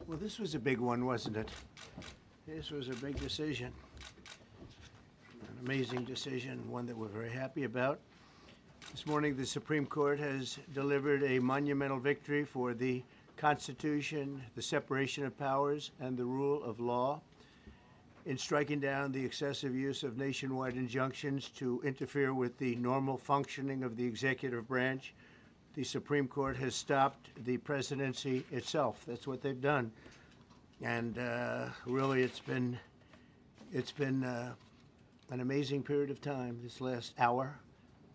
Well, this was a big one, wasn't it? This was a big decision, an amazing decision, one that we're very happy about. This morning, the Supreme Court has delivered a monumental victory for the Constitution, the separation of powers, and the rule of law in striking down the excessive use of nationwide injunctions to interfere with the normal functioning of the executive branch. The Supreme Court has stopped the presidency itself. That's what they've done. And really, it's been an amazing period of time this last hour.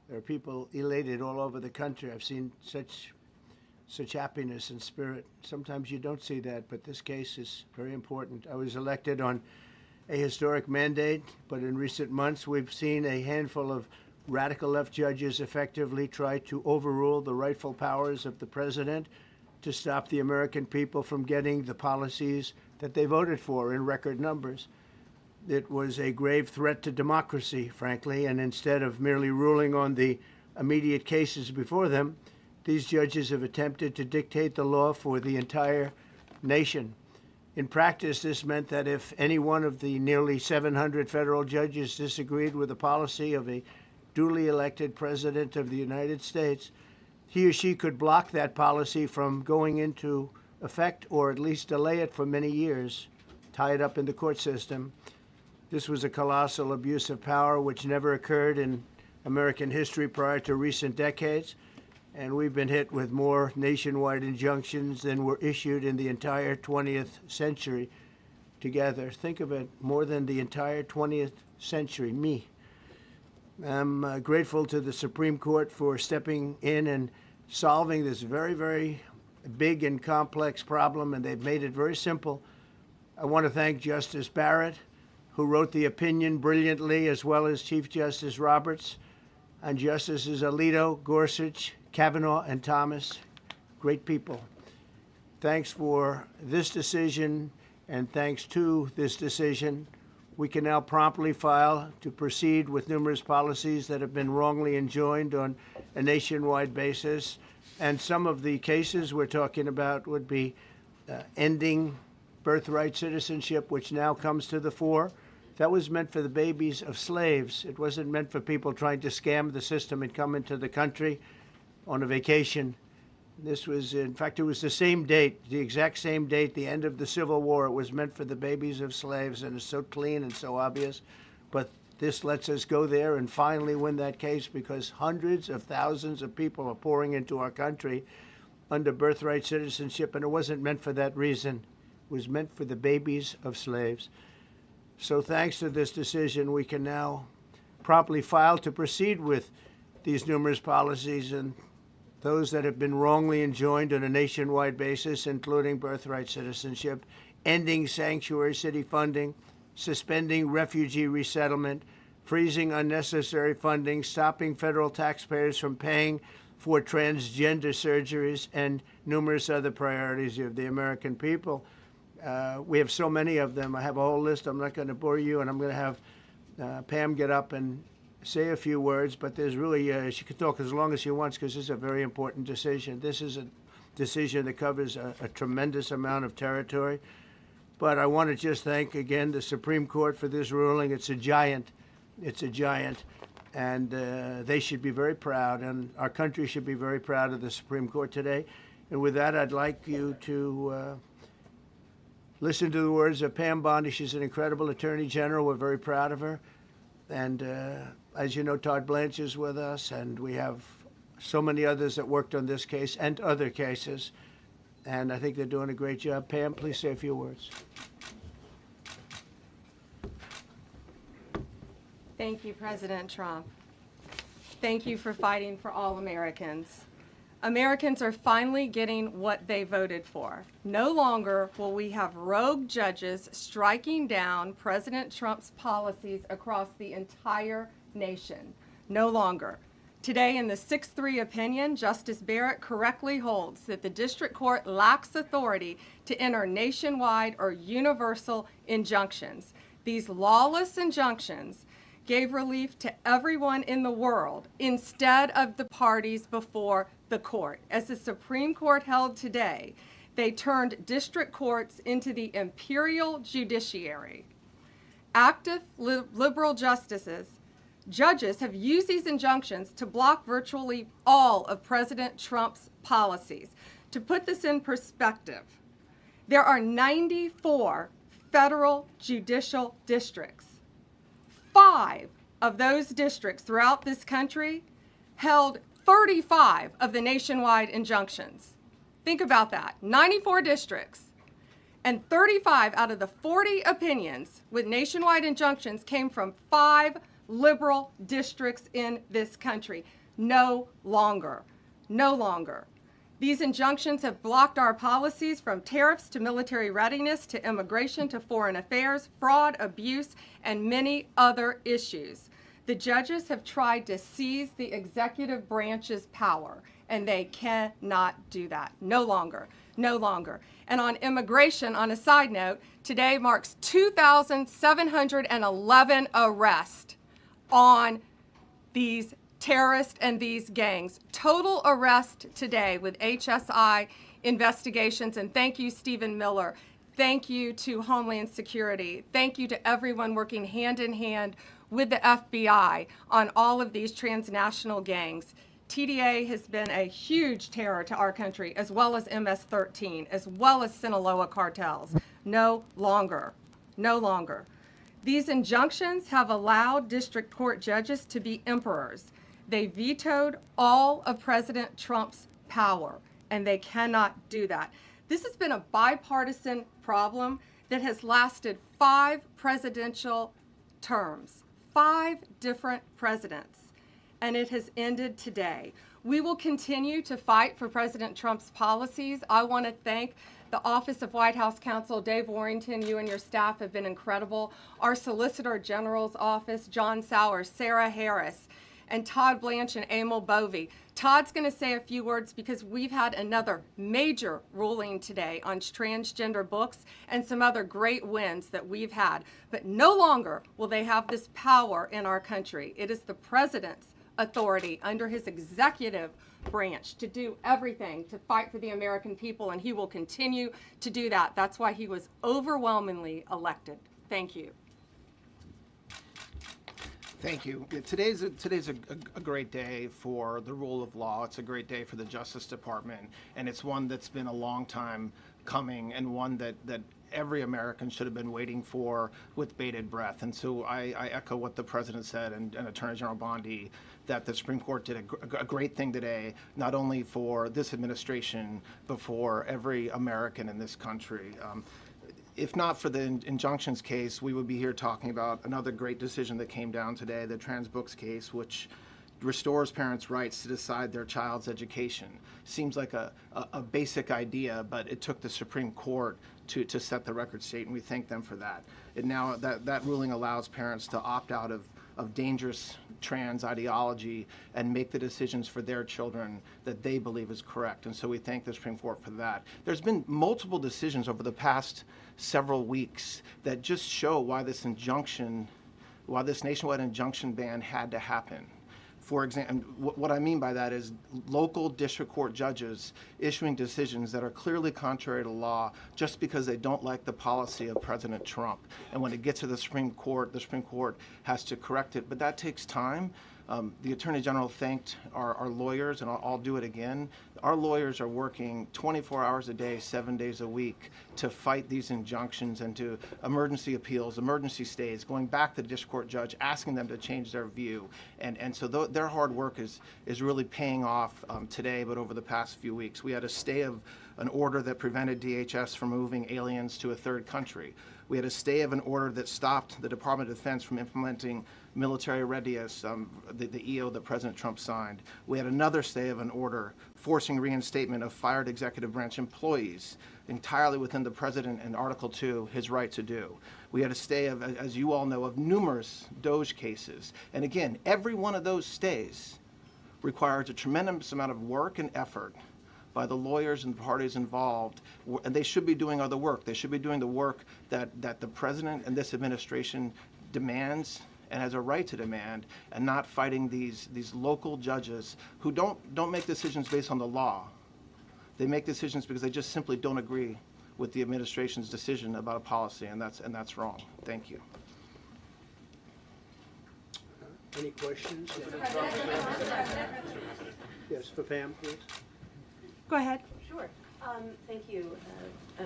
There are people elated all over the country. I've seen such happiness and spirit. Sometimes you don't see that, but this case is very important. I was elected on a historic mandate, but in recent months, we've seen a handful of radical left judges effectively try to overrule the rightful powers of the president to stop the American people from getting the policies that they voted for in record numbers. It was a grave threat to democracy, frankly, and instead of merely ruling on the immediate cases before them, these judges have attempted to dictate the law for the entire nation. In practice, this meant that if any one of the nearly 700 federal judges disagreed with the policy of a duly elected president of the United States, he or she could block that policy from going into effect or at least delay it for many years, tie it up in the court system. This was a colossal abuse of power which never occurred in American history prior to recent decades, and we've been hit with more nationwide injunctions than were issued in the entire 20th century together. Think of it, more than the entire 20th century, me. I'm grateful to the Supreme Court for stepping in and solving this very, very big and complex problem, and they've made it very simple. I want to thank Justice Barrett, who wrote the opinion brilliantly, as well as Chief Justice Roberts, and Justices Alito, Gorsuch, Kavanaugh, and Thomas. Great people. Thanks for this decision, and thanks to this decision, we can now promptly file to proceed with numerous policies that have been wrongly enjoined on a nationwide basis. And some of the cases we're talking about would be ending birthright citizenship, which now comes to the fore. That was meant for the babies of slaves. It wasn't meant for people trying to scam the system and come into the country on a vacation. This was, in fact, it was the same date, the exact same date, the end of the Civil War. It was meant for the babies of slaves, and it's so clean and so obvious. But this lets us go there and finally win that case, because hundreds of thousands of people are pouring into our country under birthright citizenship, and it wasn't meant for that reason. It was meant for the babies of slaves. So thanks to this decision, we can now promptly file to proceed with these numerous policies and those that have been wrongly enjoined on a nationwide basis, including birthright citizenship, ending sanctuary city funding, suspending refugee resettlement, freezing unnecessary funding, stopping federal taxpayers from paying for transgender surgeries, and numerous other priorities of the American people. We have so many of them. I have a whole list. I'm not going to bore you, and I'm going to have Pam get up and say a few words, but there's really, she could talk as long as she wants, because this is a very important decision. This is a decision that covers a tremendous amount of territory. But I want to just thank, again, the Supreme Court for this ruling. It's a giant. It's a giant. And they should be very proud, and our country should be very proud of the Supreme Court today. And with that, I'd like you to listen to the words of Pam Bondi. She's an incredible Attorney General. We're very proud of her. And as you know, Todd Blanche is with us, and we have so many others that worked on this case and other cases. And I think they're doing a great job. Pam, please say a few words. Thank you, President Trump. Thank you for fighting for all Americans. Americans are finally getting what they voted for. No longer will we have rogue judges striking down President Trump's policies across the entire nation. No longer. Today, in the 6-3 opinion, Justice Barrett correctly holds that the district court lacks authority to enter nationwide or universal injunctions. These lawless injunctions gave relief to everyone in the world instead of the parties before the court. As the Supreme Court held today, they turned district courts into the imperial judiciary. Active liberal judges have used these injunctions to block virtually all of President Trump's policies. To put this in perspective, there are 94 federal judicial districts. 5 of those districts throughout this country held 35 of the nationwide injunctions. Think about that, 94 districts. And 35 out of the 40 opinions with nationwide injunctions came from 5 liberal districts in this country. No longer. No longer. These injunctions have blocked our policies from tariffs to military readiness to immigration to foreign affairs, fraud, abuse, and many other issues. The judges have tried to seize the executive branch's power, and they cannot do that. No longer. No longer. And on immigration, on a side note, today marks 2,711 arrests on these terrorists and these gangs. Total arrest today with HSI investigations. And thank you, Stephen Miller. Thank you to Homeland Security. Thank you to everyone working hand in hand with the FBI on all of these transnational gangs. TDA has been a huge terror to our country, as well as MS-13, as well as Sinaloa cartels. No longer. No longer. These injunctions have allowed district court judges to be emperors. They vetoed all of President Trump's power, and they cannot do that. This has been a bipartisan problem that has lasted 5 presidential terms, 5 different presidents, and it has ended today. We will continue to fight for President Trump's policies. I want to thank the Office of White House Counsel, Dave Warrington. You and your staff have been incredible. Our Solicitor General's office, John Sowers, Sarah Harris, and Todd Blanche and Emil Bovey. Todd's going to say a few words because we've had another major ruling today on transgender books and some other great wins that we've had. But no longer will they have this power in our country. It is the president's authority under his executive branch to do everything to fight for the American people, and he will continue to do that. That's why he was overwhelmingly elected. Thank you. Thank you. Today's a great day for the rule of law. It's a great day for the Justice Department, and it's one that's been a long time coming, and one that every American should have been waiting for with bated breath. And so I echo what the President said and Attorney General Bondi, that the Supreme Court did a great thing today, not only for this administration, but for every American in this country. If not for the injunctions case, we would be here talking about another great decision that came down today, the trans books case, which restores parents' rights to decide their child's education. Seems like a basic idea, but it took the Supreme Court to set the record straight, and we thank them for that. And now that ruling allows parents to opt out of dangerous trans ideology and make the decisions for their children that they believe is correct. And so we thank the Supreme Court for that. There's been multiple decisions over the past several weeks that just show why this nationwide injunction ban had to happen. For example, what I mean by that is local district court judges issuing decisions that are clearly contrary to law just because they don't like the policy of President Trump. And when it gets to the Supreme Court has to correct it. But that takes time. The Attorney General thanked our lawyers, and I'll do it again. Our lawyers are working 24 hours a day, 7 days a week to fight these injunctions and to emergency appeals, emergency stays, going back to the district court judge, asking them to change their view. And so their hard work is really paying off today, but over the past few weeks. We had a stay of an order that prevented DHS from moving aliens to a third country. We had a stay of an order that stopped the Department of Defense from implementing military readiness, the EO that President Trump signed. We had another stay of an order forcing reinstatement of fired executive branch employees entirely within the President and Article 2, his right to do. We had a stay of, as you all know, of numerous DOJ cases. And again, every one of those stays requires a tremendous amount of work and effort by the lawyers and the parties involved, and they should be doing other work. They should be doing the work that the President and this administration demands and has a right to demand, and not fighting these local judges who don't make decisions based on the law. They make decisions because they just simply don't agree with the administration's decision about a policy, and that's wrong. Thank you. Any questions? Yes, for Pam, please. Go ahead. Sure. Thank you,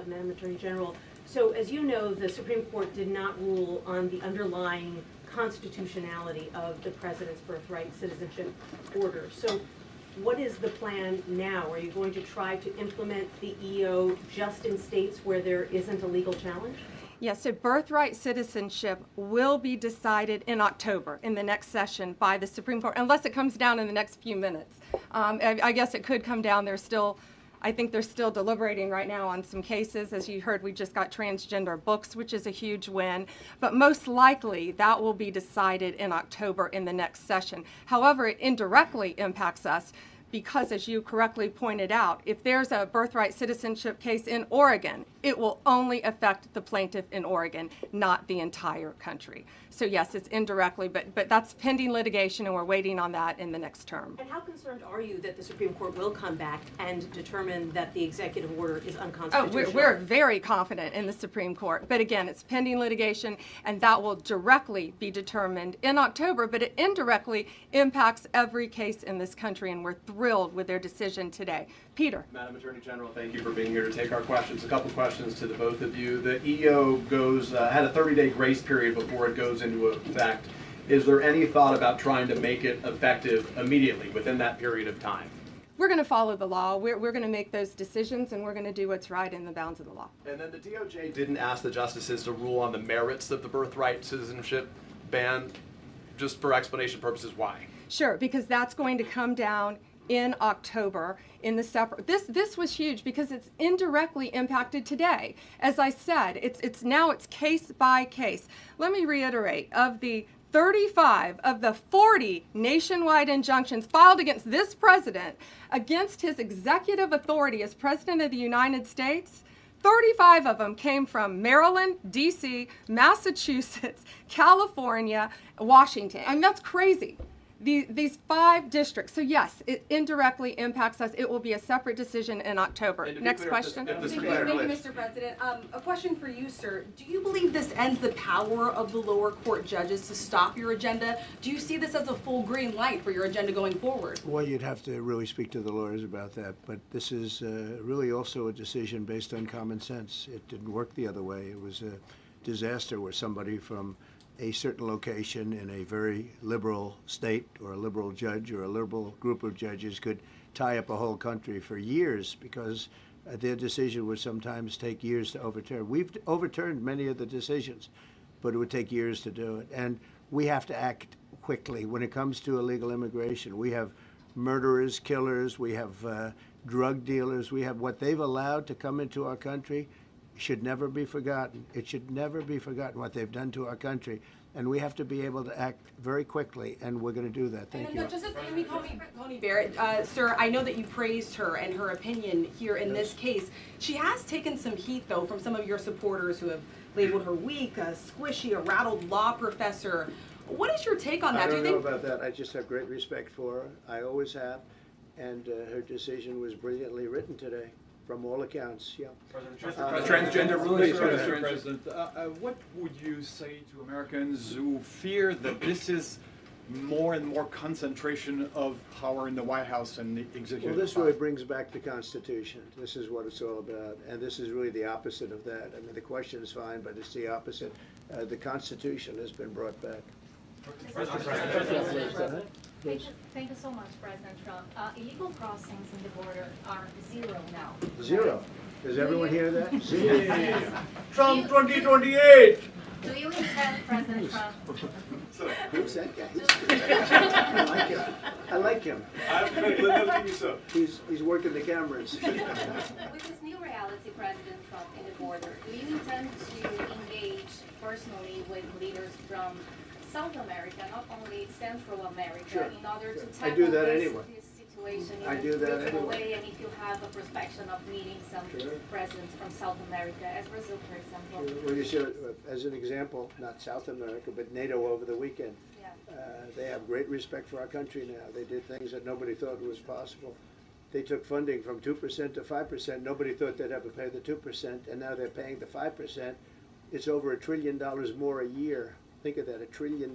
Madam Attorney General. So as you know, the Supreme Court did not rule on the underlying constitutionality of the President's birthright citizenship order. So what is the plan now? Are you going to try to implement the EO just in states where there isn't a legal challenge? Yes, so birthright citizenship will be decided in October in the next session by the Supreme Court, unless it comes down in the next few minutes. I guess it could come down. I think they're still deliberating right now on some cases. As you heard, we just got transgender books, which is a huge win. But most likely, that will be decided in October in the next session. However, it indirectly impacts us because, as you correctly pointed out, if there's a birthright citizenship case in Oregon, it will only affect the plaintiff in Oregon, not the entire country. So yes, it's indirectly, but that's pending litigation, and we're waiting on that in the next term. And how concerned are you that the Supreme Court will come back and determine that the executive order is unconstitutional? Oh, we're very confident in the Supreme Court. But again, it's pending litigation, and that will directly be determined in October, but it indirectly impacts every case in this country, and we're thrilled with their decision today. Peter. Madam Attorney General, thank you for being here to take our questions. A couple questions to the both of you. The EO had a 30-day grace period before it goes into effect. Is there any thought about trying to make it effective immediately within that period of time? We're going to follow the law. We're going to make those decisions, and we're going to do what's right in the bounds of the law. And then the DOJ didn't ask the justices to rule on the merits of the birthright citizenship ban. Just for explanation purposes, why? Sure, because that's going to come down in October in the separate. This was huge because it's indirectly impacted today. As I said, it's case by case. Let me reiterate, of the 35 of the 40 nationwide injunctions filed against this president, against his executive authority as President of the United States, 35 of them came from Maryland, D.C., Massachusetts, California, Washington. I mean, that's crazy. These 5 districts. So yes, it indirectly impacts us. It will be a separate decision in October. Next question. Thank you, Mr. President. A question for you, sir. Do you believe this ends the power of the lower court judges to stop your agenda? Do you see this as a full green light for your agenda going forward? Well, you'd have to really speak to the lawyers about that. But this is really also a decision based on common sense. It didn't work the other way. It was a disaster where somebody from a certain location in a very liberal state or a liberal judge or a liberal group of judges could tie up a whole country for years because their decision would sometimes take years to overturn. We've overturned many of the decisions, but it would take years to do it. And we have to act quickly when it comes to illegal immigration. We have murderers, killers, we have drug dealers, we have what they've allowed to come into our country should never be forgotten. It should never be forgotten what they've done to our country. And we have to be able to act very quickly, and we're going to do that. Thank you. Just as Tony Barrett, sir, I know that you praised her and her opinion here in this case. She has taken some heat, though, from some of your supporters who have labeled her weak, a squishy, a rattled law professor. What is your take on that? I don't know about that. I just have great respect for her. I always have. And her decision was brilliantly written today. From all accounts, yeah. Transgender rulings, Mr. President. What would you say to Americans who fear that this is more and more concentration of power in the White House and the executive? Well, this really brings back the Constitution. This is what it's all about, and this is really the opposite of that. I mean, the question is fine, but it's the opposite. The Constitution has been brought back. Thank you so much, President Trump. Illegal crossings in the border are 0 now. 0. Does everyone hear that? 0. Trump 2028! Do you intend, President Trump? Who's that guy? I like him. He's working the cameras. With this new reality, President Trump, in the border, do you intend to engage personally with leaders from South America, not only Central America, Sure. in order to I tackle do that anyway. this situation in I a do that regional anyway. way, and if you have a prospection of meeting some Sure. presidents from South America, as Brazil, for example. Well, you see, as an example, not South America, but NATO over the weekend. Yeah. They have great respect for our country now. They did things that nobody thought was possible. they took funding from 2% to 5%. Nobody thought they'd ever pay the 2%, and now they're paying the 5%. It's over $1 trillion more a year. Think of that, $1 trillion.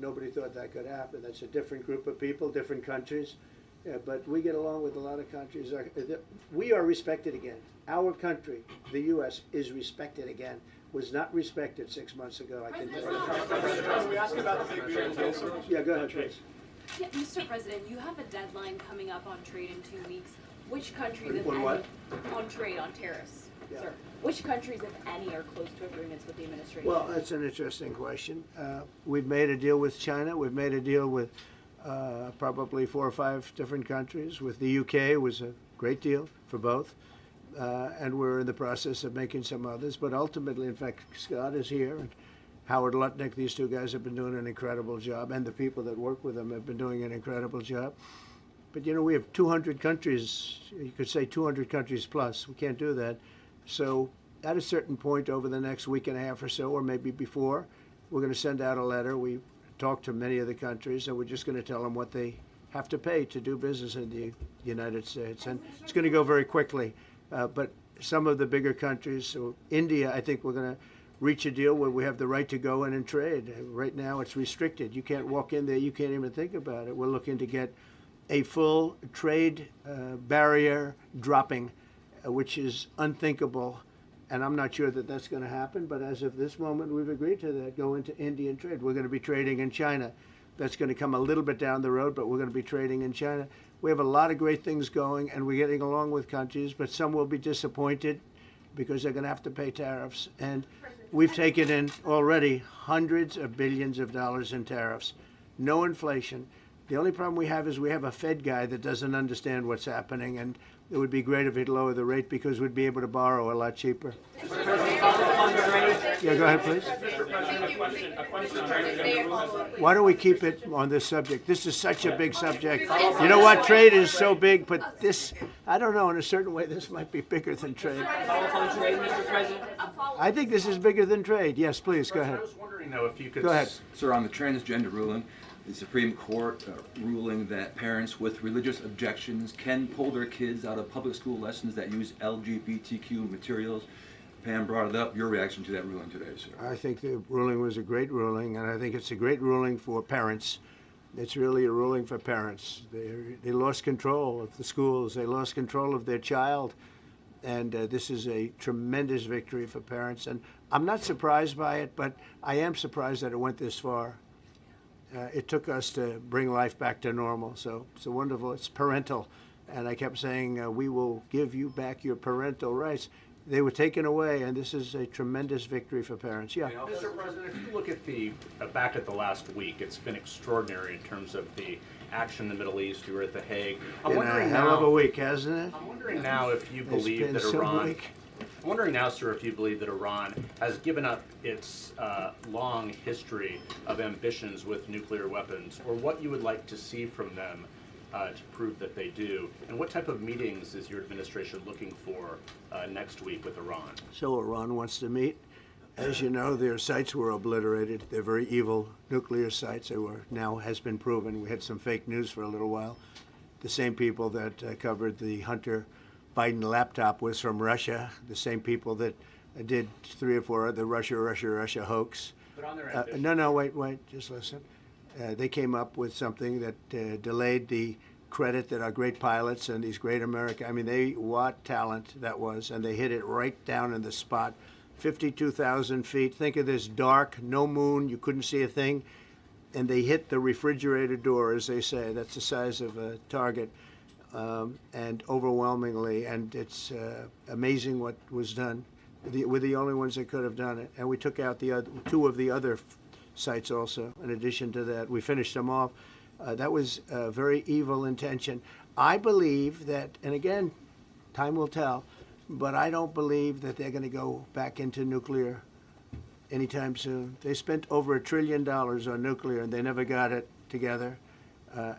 Nobody thought that could happen. That's a different group of people, different countries. Yeah, but we get along with a lot of countries. We are respected again. Our country, the U.S., is respected again. Was not respected 6 months ago, I can tell you. Can we ask about the big beautiful bill? Yeah, go ahead, please. Yeah, Mr. President, you have a deadline coming up on trade in 2 weeks. Which countries, if On any, what? on trade, on tariffs, Yeah. sir? Which countries, if any, are close to agreements with the administration? Well, that's an interesting question. We've made a deal with China. We've made a deal with probably 4 or 5 different countries. With the UK, it was a great deal for both. And we're in the process of making some others. But ultimately, in fact, Scott is here, and Howard Lutnick, these two guys have been doing an incredible job, and the people that work with them have been doing an incredible job. But, you know, we have 200 countries, you could say 200 countries plus. We can't do that. So at a certain point over the next week and a half or so, or maybe before, we're going to send out a letter. We talked to many of the countries, and we're just going to tell them what they have to pay to do business in the United States. And it's going to go very quickly. But some of the bigger countries, so India, I think we're going to reach a deal where we have the right to go in and trade. Right now it's restricted. You can't walk in there. You can't even think about it. We're looking to get a full trade barrier dropping, which is unthinkable. And I'm not sure that that's going to happen. But as of this moment, we've agreed to that, go into Indian trade. We're going to be trading in China. That's going to come a little bit down the road, but we're going to be trading in China. We have a lot of great things going, and we're getting along with countries, but some will be disappointed because they're going to have to pay tariffs. And we've taken in already hundreds of billions of dollars in tariffs. No inflation. The only problem we have is we have a Fed guy that doesn't understand what's happening, and it would be great if he'd lower the rate because we'd be able to borrow a lot cheaper. Yeah, go ahead, please. Why don't we keep it on this subject? This is such a big subject. You know what? Trade is so big, but this, I don't know, in a certain way, this might be bigger than trade. I think this is bigger than trade. Yes, please, go ahead. I was wondering, though, if you could... Go ahead. Sir, on the transgender ruling, the Supreme Court ruling that parents with religious objections can pull their kids out of public school lessons that use LGBTQ materials. Pam brought it up. Your reaction to that ruling today, sir? I think the ruling was a great ruling, and I think it's a great ruling for parents. It's really a ruling for parents. They lost control of the schools. They lost control of their child. And this is a tremendous victory for parents. And I'm not surprised by it, but I am surprised that it went this far. It took us to bring life back to normal. So it's wonderful. It's parental. And I kept saying, we will give you back your parental rights. They were taken away, and this is a tremendous victory for parents. Yeah. Mr. President, if you look at the back at the last week, it's been extraordinary in terms of the action in the Middle East. You were at The Hague. Been a hell of a week, hasn't it? I'm wondering now if you believe that Iran. I'm wondering now, sir, if you believe that Iran has given up its long history of ambitions with nuclear weapons, or what you would like to see from them to prove that they do, and what type of meetings is your administration looking for next week with Iran? So Iran wants to meet. As you know, their sites were obliterated. They're very evil nuclear sites. They were, now has been proven. We had some fake news for a little while. The same people that covered the Hunter Biden laptop was from Russia. The same people that did 3 or 4 of the Russia hoax. But on their ambition. No, wait, just listen. They came up with something that delayed the credit that our great pilots and these great what talent that was, and they hit it right down in the spot. 52,000 feet. Think of this dark, no moon, you couldn't see a thing, and they hit the refrigerator door, as they say. That's the size of a target, and overwhelmingly, and it's amazing what was done. We're the only ones that could have done it, and we took out the 2 of the other sites also. In addition to that, we finished them off. That was a very evil intention. I believe that, and again, time will tell, but I don't believe that they're going to go back into nuclear anytime soon. They spent over $1 trillion on nuclear, and they never got it together.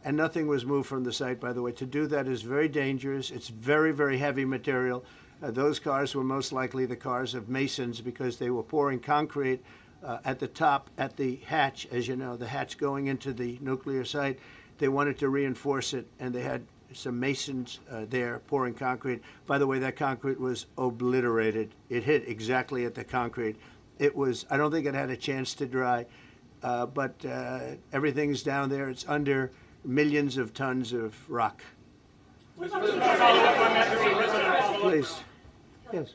And nothing was moved from the site, by the way. To do that is very dangerous. It's very, very heavy material. Those cars were most likely the cars of Masons because they were pouring concrete at the top, at the hatch, as you know, the hatch going into the nuclear site. They wanted to reinforce it, and they had some masons there pouring concrete. By the way, that concrete was obliterated. It hit exactly at the concrete. It was, I don't think it had a chance to dry, but everything's down there. It's under millions of tons of rock. Please. Yes.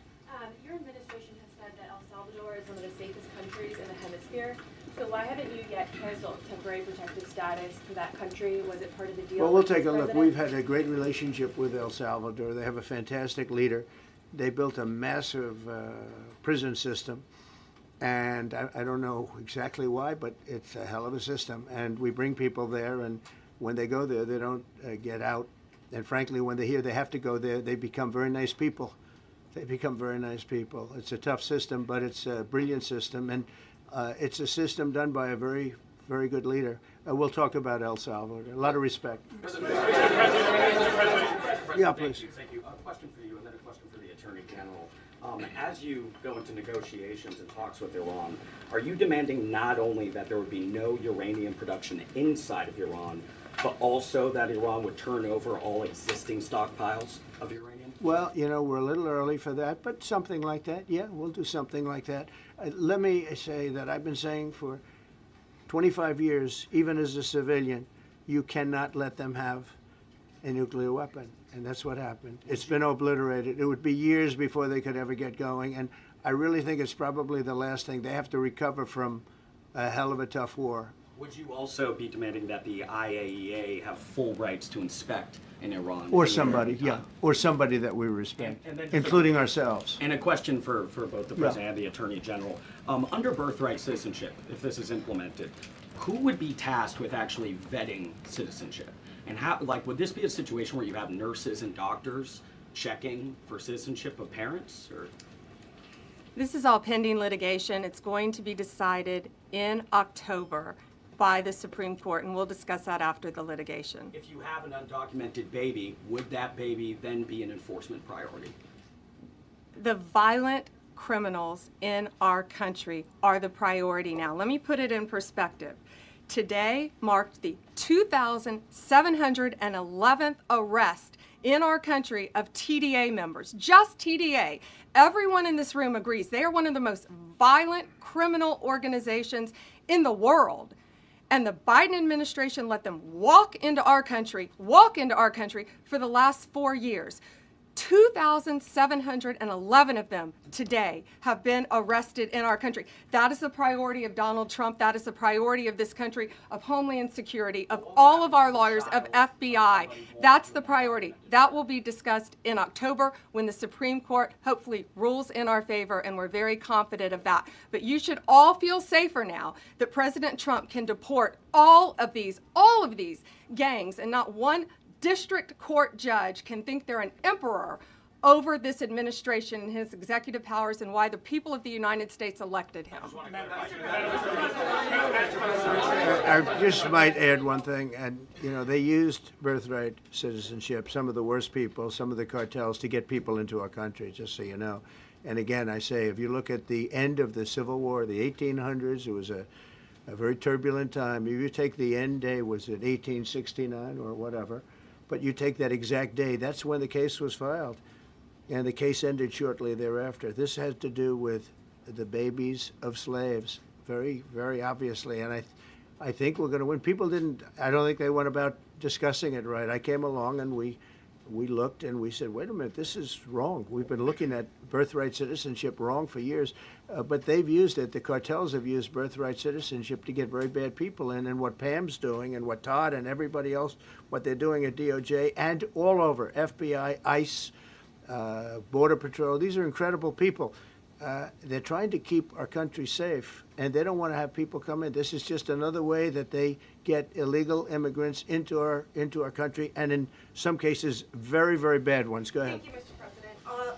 Your administration has said that El Salvador is one of the safest countries in the hemisphere. So why haven't you yet canceled temporary protective status for that country? Was it part of the deal? Well, we'll take a look. We've had a great relationship with El Salvador. They have a fantastic leader. They built a massive prison system. And I don't know exactly why, but it's a hell of a system. And we bring people there, and when they go there, they don't get out. And frankly, when they hear they have to go there, they become very nice people. They become very nice people. It's a tough system, but it's a brilliant system. And it's a system done by a very, very good leader. We'll talk about El Salvador. A lot of respect. Yeah, please. Thank you. A question for you and then a question for the Attorney General. As you go into negotiations and talks with Iran, are you demanding not only that there would be no uranium production inside of Iran, but also that Iran would turn over all existing stockpiles of uranium? Well, you know, we're a little early for that, but something like that, yeah, we'll do something like that. Let me say that I've been saying for 25 years, even as a civilian, you cannot let them have a nuclear weapon. And that's what happened. It's been obliterated. It would be years before they could ever get going. And I really think it's probably the last thing. They have to recover from a hell of a tough war. Would you also be demanding that the IAEA have full rights to inspect in Iran? Or somebody, yeah, or somebody that we respect, including ourselves. And a question for both the President and the Attorney General. Under birthright citizenship, if this is implemented, who would be tasked with actually vetting citizenship? And how, like, would this be a situation where you have nurses and doctors checking for citizenship of parents, or? This is all pending litigation. It's going to be decided in October by the Supreme Court, and we'll discuss that after the litigation. If you have an undocumented baby, would that baby then be an enforcement priority? The violent criminals in our country are the priority now. Let me put it in perspective. Today marked the 2,711th arrest in our country of TDA members, just TDA. Everyone in this room agrees they are one of the most violent criminal organizations in the world. And the Biden administration let them walk into our country for the last 4 years. 2,711 of them today have been arrested in our country. That is the priority of Donald Trump. That is the priority of this country, of Homeland Security, of all of our lawyers, of FBI. That's the priority. That will be discussed in October when the Supreme Court hopefully rules in our favor, and we're very confident of that. But you should all feel safer now that President Trump can deport all of these gangs, and not one district court judge can think they're an emperor over this administration and his executive powers and why the people of the United States elected him. I just might add one thing, and you know, they used birthright citizenship, some of the worst people, some of the cartels, to get people into our country, just so you know. And again, I say, if you look at the end of the Civil War, the 1800s, it was a very turbulent time. If you take the end day, was it 1869 or whatever, but you take that exact day, that's when the case was filed. And the case ended shortly thereafter. This has to do with the babies of slaves, very, very obviously. And I think we're going to win. People didn't, I don't think they went about discussing it right. I came along and we looked and we said, wait a minute, this is wrong. We've been looking at birthright citizenship wrong for years, but they've used it. The cartels have used birthright citizenship to get very bad people in. And what Pam's doing and what Todd and everybody else, what they're doing at DOJ and all over, FBI, ICE, Border Patrol, these are incredible people. They're trying to keep our country safe, and they don't want to have people come in. This is just another way that they get illegal immigrants into our country, and in some cases, very, very bad ones. Go ahead. Thank you, Mr. President.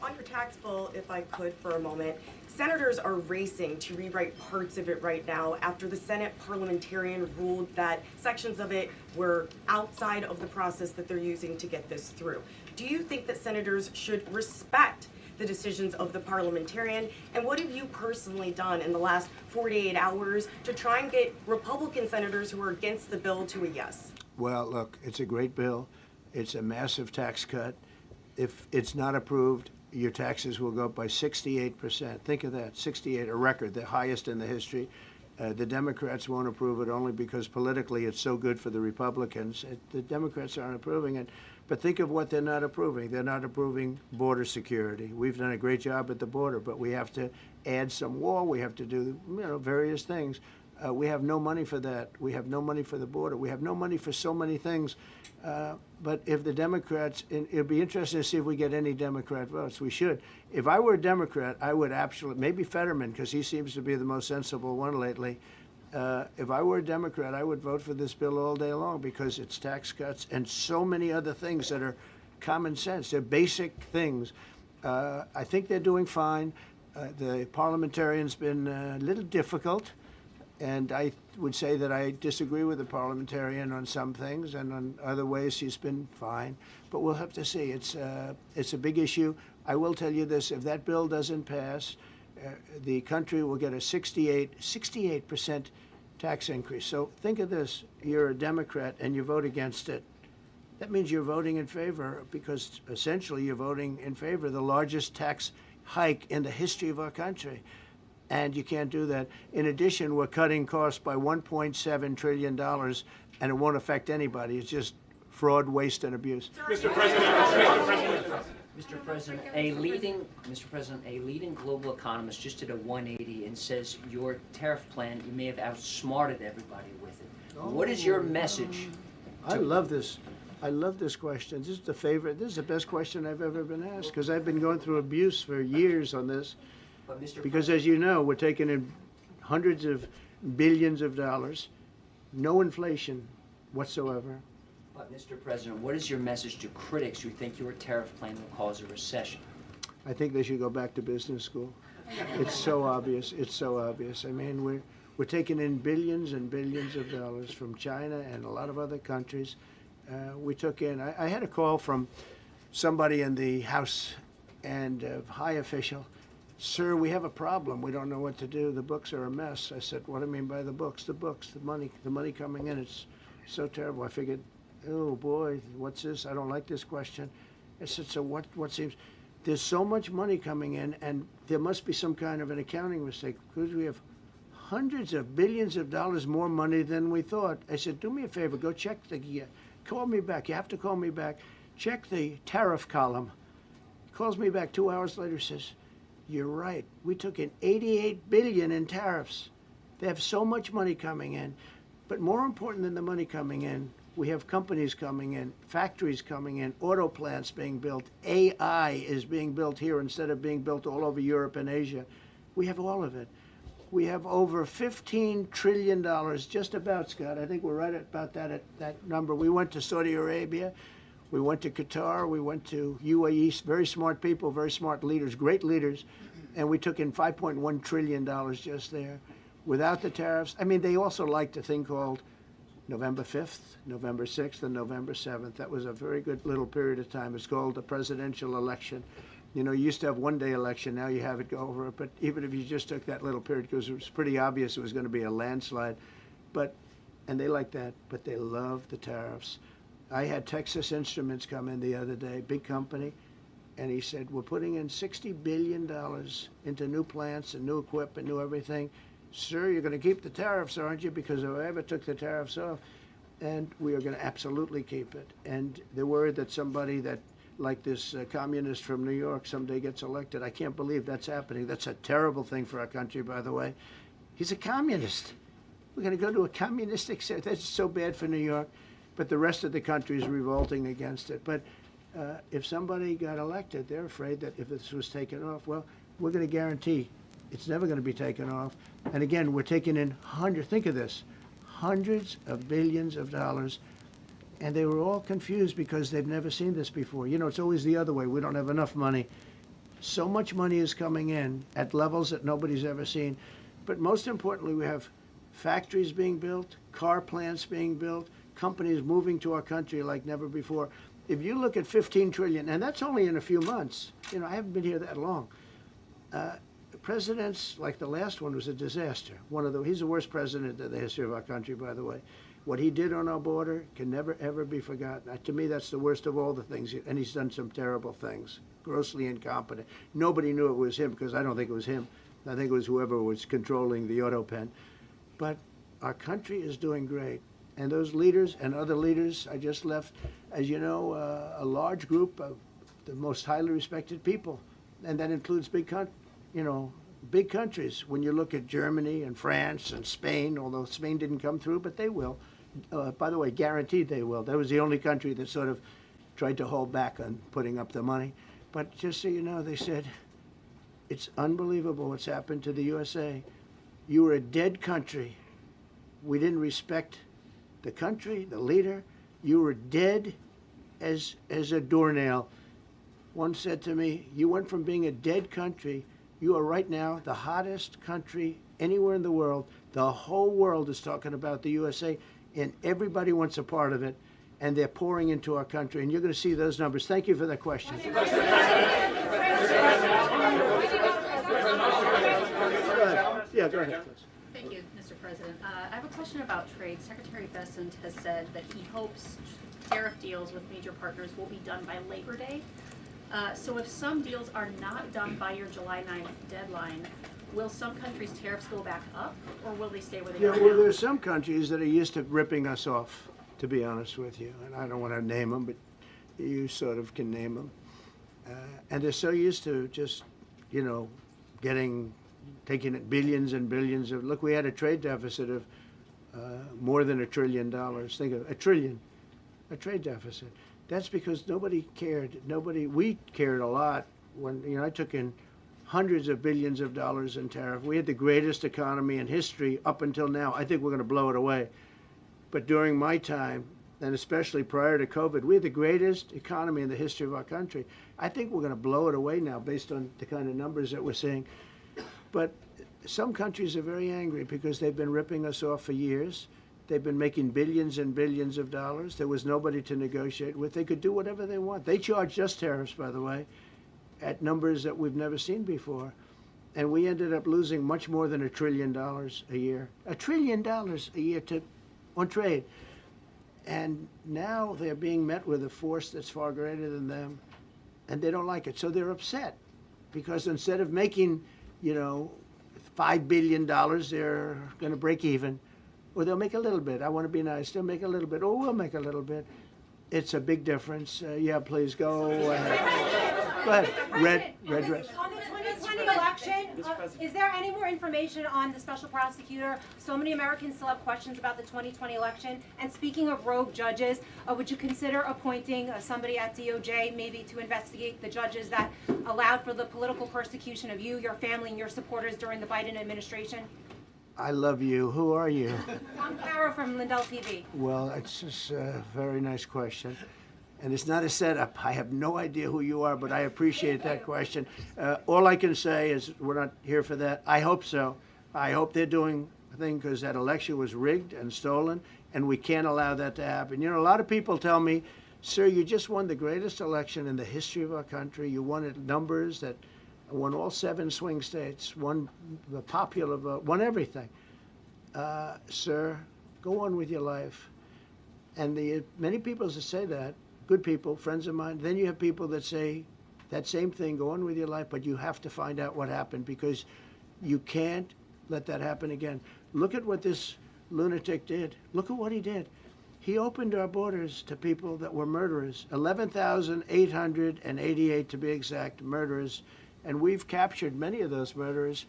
On your tax bill, if I could for a moment, senators are racing to rewrite parts of it right now after the Senate parliamentarian ruled that sections of it were outside of the process that they're using to get this through. Do you think that senators should respect the decisions of the parliamentarian? And what have you personally done in the last 48 hours to try and get Republican senators who are against the bill to a yes? Well, look, it's a great bill. It's a massive tax cut. If it's not approved, your taxes will go up by 68%. Think of that, 68, a record, the highest in the history. The Democrats won't approve it only because politically it's so good for the Republicans. The Democrats aren't approving it. But think of what they're not approving. They're not approving border security. We've done a great job at the border, but we have to add some wall. We have to do, various things. We have no money for that. We have no money for the border. We have no money for so many things. But if the Democrats, it'd be interesting to see if we get any Democrat votes. We should. If I were a Democrat, I would absolutely, maybe Fetterman, because he seems to be the most sensible one lately. If I were a Democrat, I would vote for this bill all day long because it's tax cuts and so many other things that are common sense. They're basic things. I think they're doing fine. The parliamentarian's been a little difficult. And I would say that I disagree with the parliamentarian on some things, and on other ways he's been fine. But we'll have to see. It's a big issue. I will tell you this: if that bill doesn't pass, the country will get a 68% tax increase. So think of this: you're a Democrat and you vote against it. That means you're voting in favor, because essentially you're voting in favor of the largest tax hike in the history of our country. And you can't do that. In addition, we're cutting costs by $1.7 trillion, and it won't affect anybody. It's just fraud, waste, and abuse. Mr. President, a leading global economist just did a 180 and says your tariff plan, you may have outsmarted everybody with it. What is your message? I love this. I love this question. This is the favorite. This is the best question I've ever been asked, because I've been going through abuse for years on this. Because as you know, we're taking in hundreds of billions of dollars, no inflation whatsoever. But Mr. President, what is your message to critics who think your tariff plan will cause a recession? I think they should go back to business school. It's so obvious. It's so obvious. I mean, we're taking in billions and billions of dollars from China and a lot of other countries. We took in, I had a call from somebody in the House and a high official. Sir, we have a problem. We don't know what to do. The books are a mess. I said, what do you mean by the books? The books, the money coming in. It's so terrible. I figured, oh boy, what's this? I don't like this question. I said, so what seems, there's so much money coming in, and there must be some kind of an accounting mistake, because we have hundreds of billions of dollars more money than we thought. I said, do me a favor, go check call me back. You have to call me back. Check the tariff column. He calls me back 2 hours later, says, you're right. We took in $88 billion in tariffs. They have so much money coming in. But more important than the money coming in, we have companies coming in, factories coming in, auto plants being built. AI is being built here instead of being built all over Europe and Asia. We have all of it. We have over $15 trillion, just about, Scott. I think we're right about that number. We went to Saudi Arabia. We went to Qatar, we went to UAE, very smart people, very smart leaders, great leaders, and we took in $5.1 trillion just there. Without the tariffs, I mean, they also liked a thing called November 5th, November 6th, and November 7th. That was a very good little period of time. It's called the presidential election. You know, you used to have one-day election, now you have it go over it, but even if you just took that little period, because it was pretty obvious it was going to be a landslide, and they like that, but they love the tariffs. I had Texas Instruments come in the other day, big company, and he said, we're putting in $60 billion into new plants and new equipment, new everything. Sir, you're going to keep the tariffs, aren't you? Because if I ever took the tariffs off, and we are going to absolutely keep it. And they're worried that somebody that, like this communist from New York, someday gets elected. I can't believe that's happening. That's a terrible thing for our country, by the way. He's a communist. We're going to go to a communistic state. That's so bad for New York. But the rest of the country is revolting against it. But if somebody got elected, they're afraid that if this was taken off, well, we're going to guarantee it's never going to be taken off. And again, we're taking in think of this, hundreds of billions of dollars. And they were all confused because they've never seen this before. You know, it's always the other way. We don't have enough money. So much money is coming in at levels that nobody's ever seen. But most importantly, we have factories being built, car plants being built, companies moving to our country like never before. If you look at 15 trillion, and that's only in a few months. You know, I haven't been here that long. Presidents, like the last one, was a disaster. He's the worst president in the history of our country, by the way. What he did on our border can never, ever be forgotten. To me, that's the worst of all the things. And he's done some terrible things, grossly incompetent. Nobody knew it was him because I don't think it was him. I think it was whoever was controlling the auto pen. But our country is doing great. And those leaders and other leaders I just left, as you know, a large group of the most highly respected people. And that includes big countries. When you look at Germany and France and Spain, although Spain didn't come through, but they will. By the way, guaranteed they will. That was the only country that sort of tried to hold back on putting up the money. But just so you know, they said, it's unbelievable what's happened to the USA. You were a dead country. We didn't respect the country, the leader. You were dead as a doornail. One said to me, you went from being a dead country, you are right now the hottest country anywhere in the world. The whole world is talking about the USA, and everybody wants a part of it, and they're pouring into our country, and you're going to see those numbers. Thank you for that question. Go ahead. Yeah, go ahead. Thank you, Mr. President. I have a question about trade. Secretary Bessent has said that he hopes tariff deals with major partners will be done by Labor Day. So if some deals are not done by your July 9th deadline, will some countries' tariffs go back up, or will they stay where they are now? Well, there's some countries that are used to ripping us off, to be honest with you. And I don't want to name them, but you sort of can name them. And they're so used to just, taking it billions and billions of, look, we had a trade deficit of more than $1 trillion. Think of a trillion, a trade deficit. That's because nobody cared. We cared a lot when, I took in hundreds of billions of dollars in tariff. We had the greatest economy in history up until now. I think we're going to blow it away. But during my time, and especially prior to COVID, we had the greatest economy in the history of our country. I think we're going to blow it away now based on the kind of numbers that we're seeing. But some countries are very angry because they've been ripping us off for years. They've been making billions and billions of dollars. There was nobody to negotiate with. They could do whatever they want. They charged us tariffs, by the way, at numbers that we've never seen before. And we ended up losing much more than $1 trillion a year. $1 trillion a year on trade. And now they're being met with a force that's far greater than them, and they don't like it. So they're upset because instead of making, $5 billion, they're going to break even. Or they'll make a little bit. I want to be nice. They'll make a little bit. Or we'll make a little bit. It's a big difference. Yeah, please go ahead. Go ahead. Red dress. On the 2020 election, is there any more information on the special prosecutor? So many Americans still have questions about the 2020 election. And speaking of rogue judges, would you consider appointing somebody at DOJ maybe to investigate the judges that allowed for the political persecution of you, your family, and your supporters during the Biden administration? I love you. Who are you? I'm Clara from Lindell TV. Well, it's just a very nice question. And it's not a setup. I have no idea who you are, but I appreciate that question. All I can say is we're not here for that. I hope so. I hope they're doing a thing because that election was rigged and stolen, and we can't allow that to happen. A lot of people tell me, sir, you just won the greatest election in the history of our country. You won at numbers that won all 7 swing states, won the popular vote, won everything. Sir, go on with your life. And many people that say that, good people, friends of mine, then you have people that say that same thing, go on with your life, but you have to find out what happened because you can't let that happen again. Look at what this lunatic did. Look at what he did. He opened our borders to people that were murderers, 11,888 to be exact, murderers. And we've captured many of those murderers,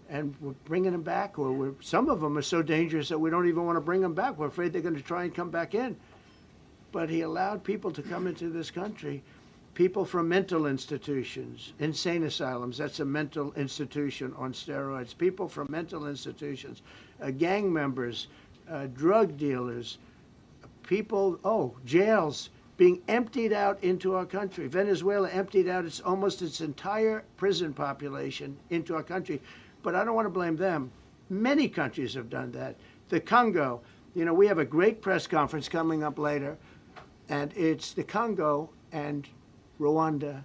and we're bringing them back, or some of them are so dangerous that we don't even want to bring them back. We're afraid they're going to try and come back in. But he allowed people to come into this country, people from mental institutions, insane asylums, that's a mental institution on steroids, people from mental institutions, gang members, drug dealers, people, jails, being emptied out into our country. Venezuela emptied out almost its entire prison population into our country. But I don't want to blame them. Many countries have done that. The Congo, we have a great press conference coming up later, and it's the Congo and Rwanda.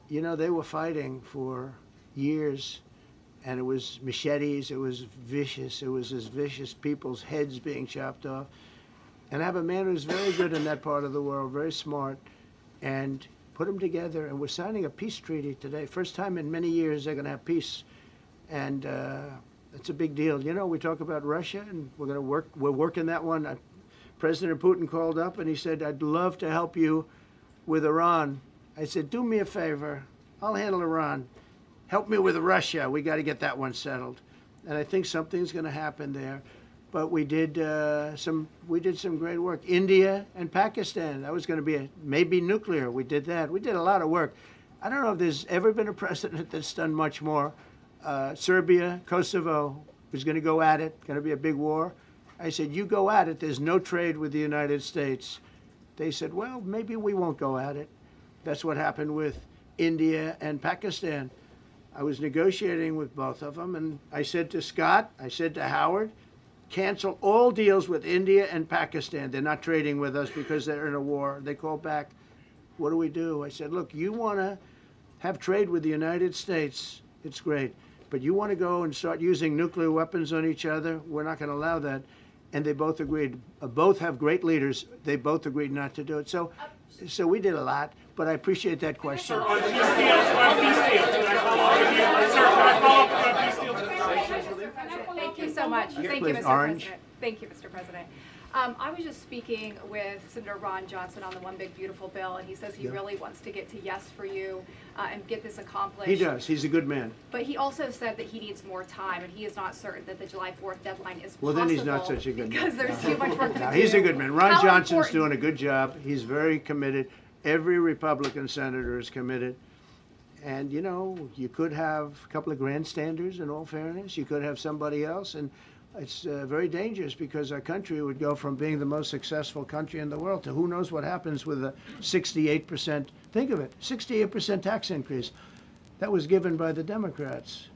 They were fighting for years, and it was machetes, it was vicious. It was as vicious, people's heads being chopped off. and have a man who's very good in that part of the world, very smart, and put them together. And we're signing a peace treaty today. First time in many years they're going to have peace. And it's a big deal. You know, we talk about Russia, and we're working that one. President Putin called up and he said, I'd love to help you with Iran. I said, do me a favor. I'll handle Iran. Help me with Russia. We got to get that one settled. And I think something's going to happen there. But we did some great work. India and Pakistan. That was going to be maybe nuclear. We did that. We did a lot of work. I don't know if there's ever been a president that's done much more. Serbia, Kosovo was going to go at it. Going to be a big war. I said, you go at it. There's no trade with the United States. They said, well, maybe we won't go at it. That's what happened with India and Pakistan. I was negotiating with both of them, and I said to Scott, I said to Howard, cancel all deals with India and Pakistan. They're not trading with us because they're in a war. They called back, what do? I said, look, you want to have trade with the United States, it's great. But you want to go and start using nuclear weapons on each other? We're not going to allow that. And they both agreed. Both have great leaders. They both agreed not to do it. So we did a lot, but I appreciate that question. Sir, on peace deals, can I follow up with you? Sir, can I follow up on peace deals? Thank you so much. Thank you, Mr. President. Thank you, Mr. President. I was just speaking with Senator Ron Johnson on the One Big Beautiful Bill, and he says he really wants to get to yes for you and get this accomplished. He does. He's a good man. But he also said that he needs more time, and he is not certain that the July 4th deadline is well, possible. Then he's not such a good man. Because there's too much work to do. He's a good man. Ron Johnson's important? doing a good job. He's very committed. Every Republican senator is committed. And, you know, you could have a couple of grandstanders, in all fairness. You could have somebody else. And it's very dangerous because our country would go from being the most successful country in the world to who knows what happens with a 68%, think of it, 68% tax increase. That was given by the Democrats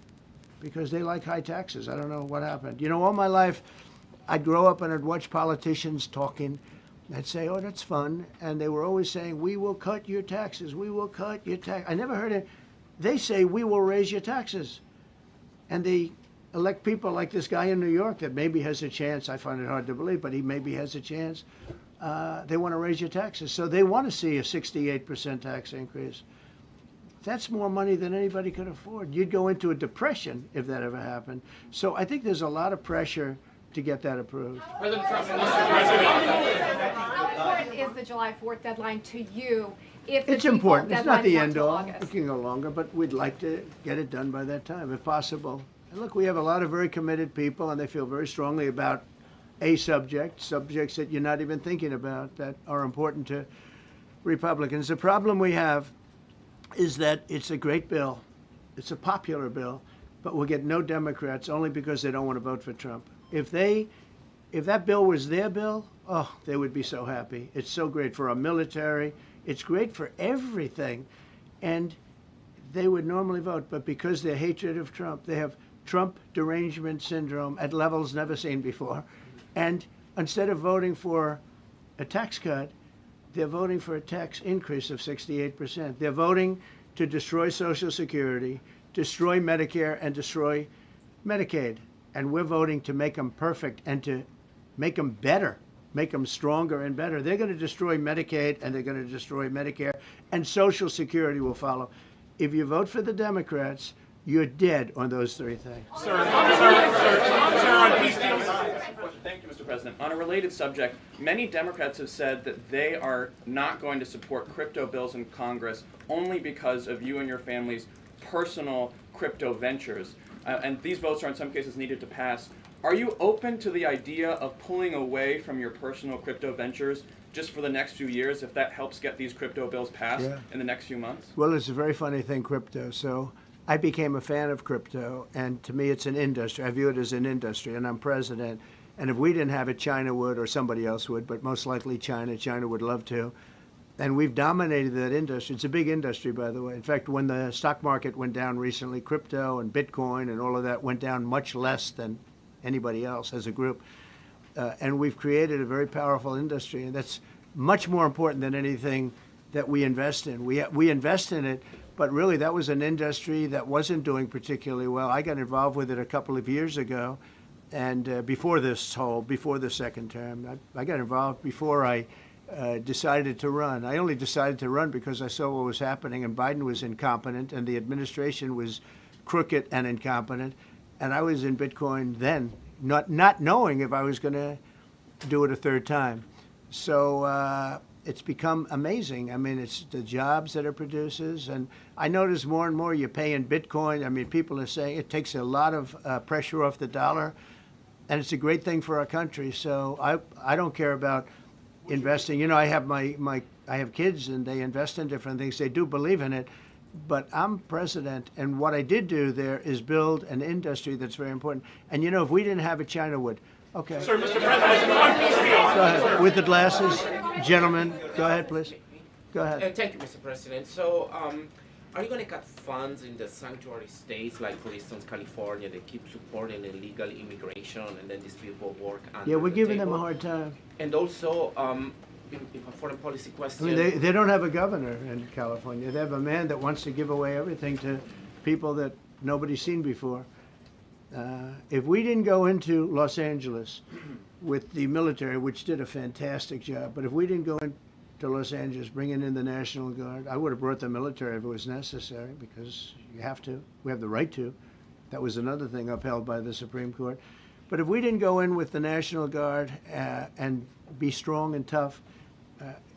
because they like high taxes. I don't know what happened. You know, all my life, I'd grow up and I'd watch politicians talking. I'd say, oh, that's fun. And they were always saying, we will cut your taxes. We will cut your tax. I never heard it. They say, we will raise your taxes. And they elect people like this guy in New York that maybe has a chance. I find it hard to believe, but he maybe has a chance. They want to raise your taxes. So they want to see a 68% tax increase. That's more money than anybody could afford. You'd go into a depression if that ever happened. So I think there's a lot of pressure to get that approved. President Trump, How important is the July 4th deadline to you? If It's important. It's not the end all. It can go longer, but we'd like to get it done by that time, if possible. And look, we have a lot of very committed people, and they feel very strongly about a subject, subjects that you're not even thinking about that are important to Republicans. The problem we have is that it's a great bill. It's a popular bill, but we'll get no Democrats only because they don't want to vote for Trump. If that bill was their bill, oh, they would be so happy. It's so great for our military. It's great for everything. And they would normally vote, but because their hatred of Trump, they have Trump derangement syndrome at levels never seen before. And instead of voting for a tax cut, they're voting for a tax increase of 68%. They're voting to destroy Social Security, destroy Medicare, and destroy Medicaid. And we're voting to make them perfect and to make them better, make them stronger and better. They're going to destroy Medicaid and they're going to destroy Medicare, and Social Security will follow. If you vote for the Democrats, you're dead on those three things. Sir, on peace deals. Thank you, Mr. President. On a related subject, many Democrats have said that they are not going to support crypto bills in Congress only because of you and your family's personal crypto ventures. And these votes are in some cases needed to pass. Are you open to the idea of pulling away from your personal crypto ventures just for the next few years if that helps get these crypto bills passed in the next few months? Well, it's a very funny thing, crypto. So I became a fan of crypto, and to me it's an industry. I view it as an industry, and I'm president. And if we didn't have it, China would, or somebody else would, but most likely China. China would love to. And we've dominated that industry. It's a big industry, by the way. In fact, when the stock market went down recently, crypto and Bitcoin and all of that went down much less than anybody else as a group. And we've created a very powerful industry, and that's much more important than anything that we invest in. We invest in it, but really that was an industry that wasn't doing particularly well. I got involved with it a couple of years ago, And before the second term, I got involved before I decided to run. I only decided to run because I saw what was happening, and Biden was incompetent, and the administration was crooked and incompetent. And I was in Bitcoin then, not knowing if I was going to do it a third time. So it's become amazing. I mean, it's the jobs that it produces. And I notice more and more you pay in Bitcoin. I mean, people are saying it takes a lot of pressure off the dollar. And it's a great thing for our country. So I don't care about investing. You know, I have I have kids and they invest in different things. They do believe in it. But I'm president, and what I did do there is build an industry that's very important. And you know, if we didn't have it, China would. Okay. Sir, Mr. President, go ahead. With the glasses, gentlemen. Go ahead, please. Go ahead. Thank you, Mr. President. So, are you going to cut funds in the sanctuary states, like for instance California? They keep supporting illegal immigration, and then these people work under Yeah, we're the giving table. them a hard time. And also, in a foreign policy I question. mean, they don't have a governor in California. They have a man that wants to give away everything to people that nobody's seen before. If we didn't go into Los Angeles with the military, which did a fantastic job, but if we didn't go into Los Angeles bringing in the National Guard, I would have brought the military if it was necessary, because you have to. We have the right to. That was another thing upheld by the Supreme Court. But if we didn't go in with the National Guard and be strong and tough,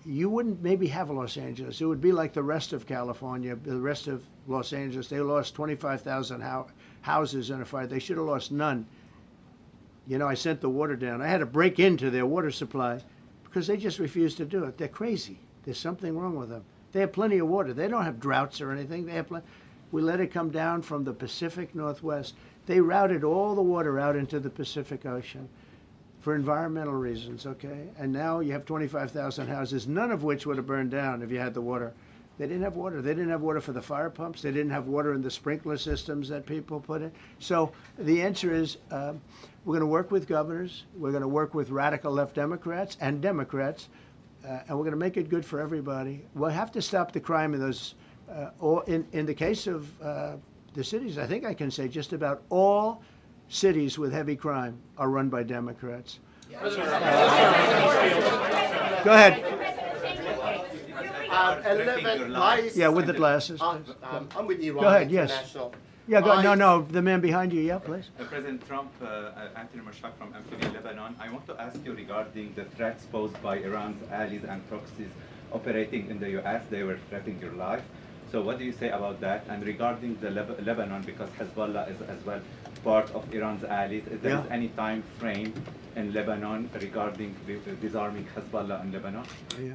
you wouldn't maybe have Los Angeles. It would be like the rest of California, the rest of Los Angeles. They lost 25,000 houses in a fire. They should have lost none. You know, I sent the water down. I had to break into their water supply because they just refused to do it. They're crazy. There's something wrong with them. They have plenty of water. They don't have droughts or anything. They have we let it come down from the Pacific Northwest. They routed all the water out into the Pacific Ocean for environmental reasons, okay? And now you have 25,000 houses, none of which would have burned down if you had the water. They didn't have water. They didn't have water for the fire pumps. They didn't have water in the sprinkler systems that people put in. So the answer is we're going to work with governors. We're going to work with radical left Democrats and Democrats, and we're going to make it good for everybody. We'll have to stop the crime in those, in the case of the cities, I think I can say just about all cities with heavy crime are run by Democrats. Go ahead. 11 Yeah, with the glasses. I'm with Iran Go ahead, yes. International. Yeah, no, the man behind you, yeah, please. President Trump, Anthony Mashak from MTV Lebanon. I want to ask you regarding the threats posed by Iran's allies and proxies operating in the U.S. They were threatening your life. So what do you say about that? And regarding the Lebanon, because Hezbollah is as well part of Iran's allies, is there any time frame in Lebanon regarding disarming Hezbollah in Lebanon? Yeah,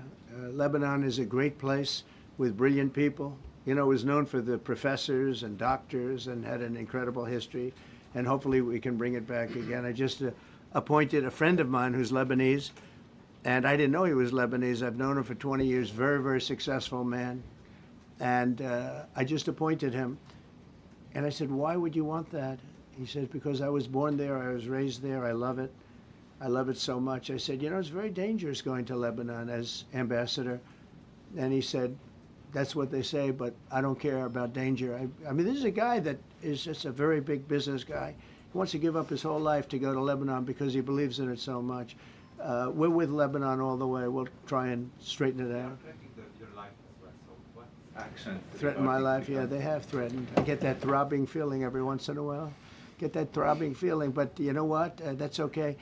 Lebanon is a great place with brilliant people. You know, it was known for the professors and doctors and had an incredible history. And hopefully we can bring it back again. I just appointed a friend of mine who's Lebanese, and I didn't know he was Lebanese. I've known him for 20 years, very, very successful man. And I just appointed him. And I said, why would you want that? He said, because I was born there, I was raised there, I love it. I love it so much. I said, you know, it's very dangerous going to Lebanon as ambassador. And he said, that's what they say, but I don't care about danger. I mean, this is a guy that is just a very big business guy. He wants to give up his whole life to go to Lebanon because he believes in it so much. We're with Lebanon all the way. We'll try and straighten it out. Action. Threaten my life? Yeah, they have threatened. I get that throbbing feeling every once in a while. Get that throbbing feeling, but you know what? That's okay.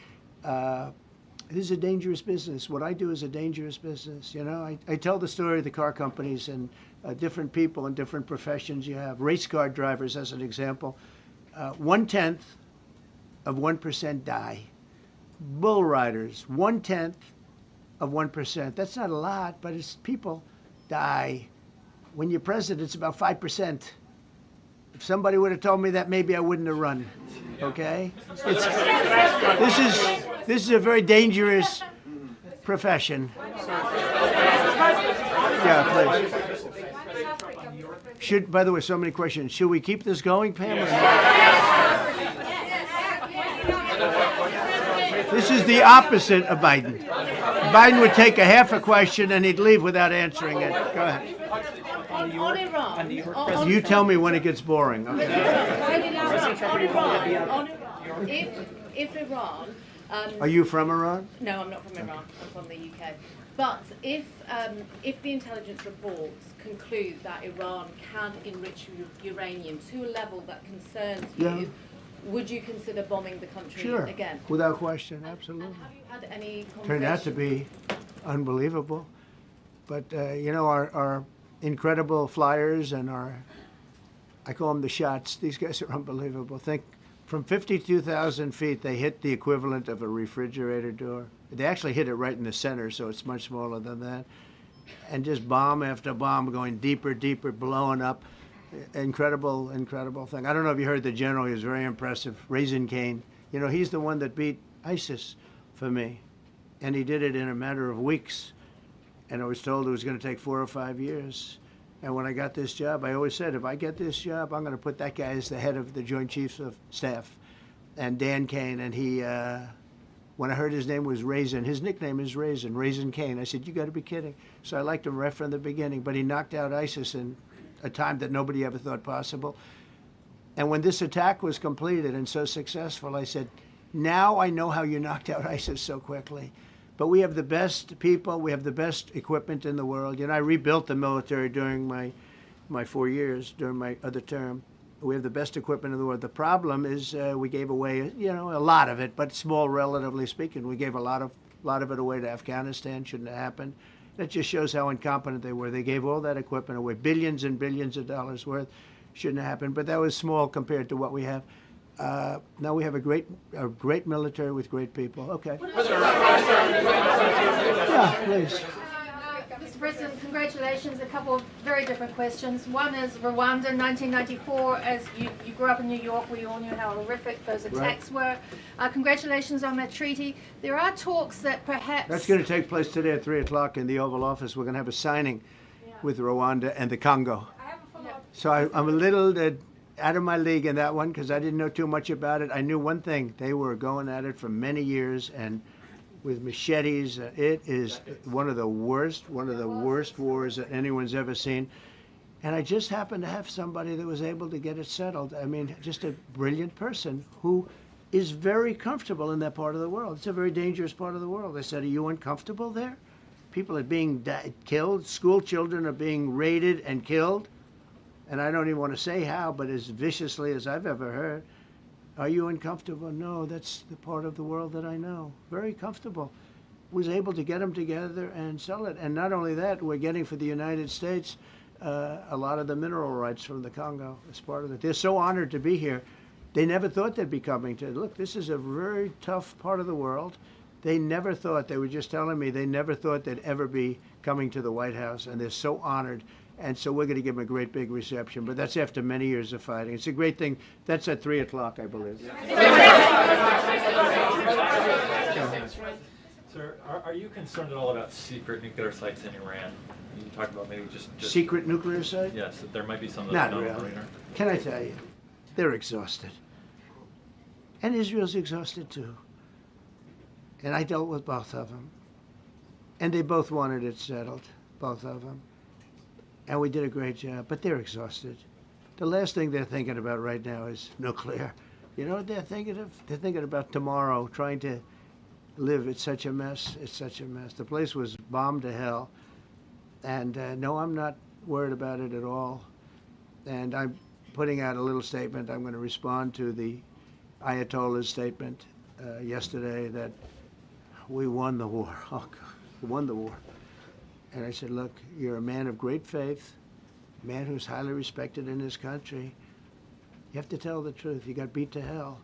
This is a dangerous business. What I do is a dangerous business. You know, I tell the story of the car companies and different people and different professions you have. Race car drivers, as an example. 1/10 of 1% die. Bull riders, 1/10 of 1%. That's not a lot, but it's people die. When you're president, it's about 5%. If somebody would have told me that, maybe I wouldn't have run. Okay? This is a very dangerous profession. Yeah, please. By the way, so many questions. Should we keep this going, Pam? Or not? This is the opposite of Biden. Biden would take a half a question and he'd leave without answering it. Go ahead. On Iran. You tell me when it gets boring. Okay. If Iran. Are you from Iran? No, I'm not from Iran. I'm from the UK. But if the intelligence reports conclude that Iran can enrich uranium to a level that concerns you, would you consider bombing the country again? Without question, absolutely. And have you had any conversations? Turned out to be unbelievable. But, you know, our incredible flyers and I call them the shots, these guys are unbelievable. Think, from 52,000 feet, they hit the equivalent of a refrigerator door. They actually hit it right in the center, so it's much smaller than that. And just bomb after bomb going deeper, deeper, blowing up. Incredible, incredible thing. I don't know if you heard the general, he was very impressive. Raisin Cane. You know, he's the one that beat ISIS for me. And he did it in a matter of weeks. And I was told it was going to take 4 or 5 years. And when I got this job, I always said, if I get this job, I'm going to put that guy as the head of the Joint Chiefs of Staff. And Dan Kane, and he, when I heard his name was Raisin, his nickname is Raisin Cane. I said, you got to be kidding. So I liked him right from the beginning. But he knocked out ISIS in a time that nobody ever thought possible. And when this attack was completed and so successful, I said, now I know how you knocked out ISIS so quickly. But we have the best people, we have the best equipment in the world. You know, I rebuilt the military during my 4 years, during my other term. We have the best equipment in the world. The problem is we gave away, you know, a lot of it, but small relatively speaking. We gave a lot of it away to Afghanistan. Shouldn't have happened. That just shows how incompetent they were. They gave all that equipment away, billions and billions of dollars worth. Shouldn't have happened, but that was small compared to what we have. Now we have a great military with great people. Okay. Yeah, please. Mr. President, congratulations. A couple of very different questions. One is Rwanda, 1994. As you grew up in New York, we all knew how horrific those attacks were. Congratulations on that treaty. There are talks that perhaps... That's going to take place today at 3 o'clock in the Oval Office. We're going to have a signing with Rwanda and the Congo. So I'm a little out of my league in that one because I didn't know too much about it. I knew one thing. They were going at it for many years and with machetes. It is one of the worst wars that anyone's ever seen. And I just happened to have somebody that was able to get it settled. I mean, just a brilliant person who is very comfortable in that part of the world. It's a very dangerous part of the world. They said, are you uncomfortable there? People are being killed. School children are being raided and killed. And I don't even want to say how, but as viciously as I've ever heard. Are you uncomfortable? No, that's the part of the world that I know. Very comfortable. Was able to get them together and sell it. And not only that, we're getting for the United States a lot of the mineral rights from the Congo as part of it. They're so honored to be here. They never thought they'd be coming to. Look, this is a very tough part of the world. They never thought, they were just telling me, they never thought they'd ever be coming to the White House. And they're so honored. And so we're going to give them a great big reception. But that's after many years of fighting. It's a great thing. That's at 3 o'clock, I believe. Sir, are you concerned at all about secret nuclear sites in Iran? You talked about maybe just secret nuclear site? Yes, that there might be some of those. Not really. Can I tell you? They're exhausted. And Israel's exhausted too. And I dealt with both of them. And they both wanted it settled, both of them. And we did a great job, but they're exhausted. The last thing they're thinking about right now is nuclear. You know what they're thinking of? They're thinking about tomorrow, trying to live. It's such a mess. It's such a mess. The place was bombed to hell. And no, I'm not worried about it at all. And I'm putting out a little statement. I'm going to respond to the Ayatollah's statement yesterday that we won the war. Oh, God, we won the war. And I said, look, you're a man of great faith, a man who's highly respected in his country. You have to tell the truth. You got beat to hell.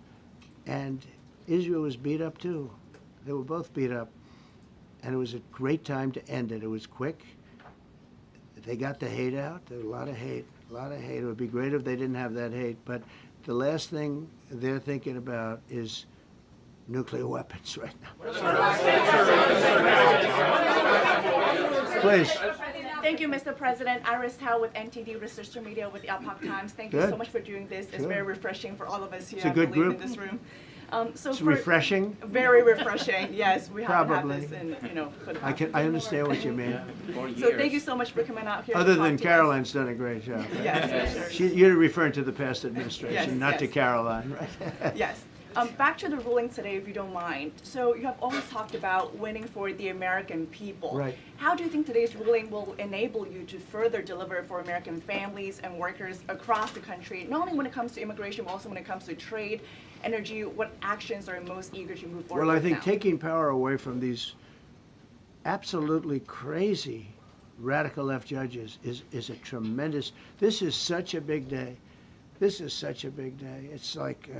And Israel was beat up too. They were both beat up. And it was a great time to end it. It was quick. They got the hate out. There was a lot of hate, a lot of hate. It would be great if they didn't have that hate. But the last thing they're thinking about is nuclear weapons right now. Please. Thank you, Mr. President. Iris Tao with NTD Research Media with the Epoch Times. Thank you so much for doing this. It's very refreshing for all of us here, It's a good group. in this room. It's refreshing. Very refreshing. Yes, we haven't Probably. had this in, for the past I understand what you mean. So thank you so much for coming out here. Other to talk than to Caroline's done a great job. Yes, sure. You're referring to the past administration, not to yes. Caroline, right? Yes. Back to the ruling today, if you don't mind. So you have always talked about winning for the American people. Right. How do you think today's ruling will enable you to further deliver for American families and workers across the country, not only when it comes to immigration, but also when it comes to trade, energy? What actions are you most eager to move forward Well, I with think now? taking power away from these absolutely crazy radical left judges is a tremendous, this is such a big day. This is such a big day. It's like,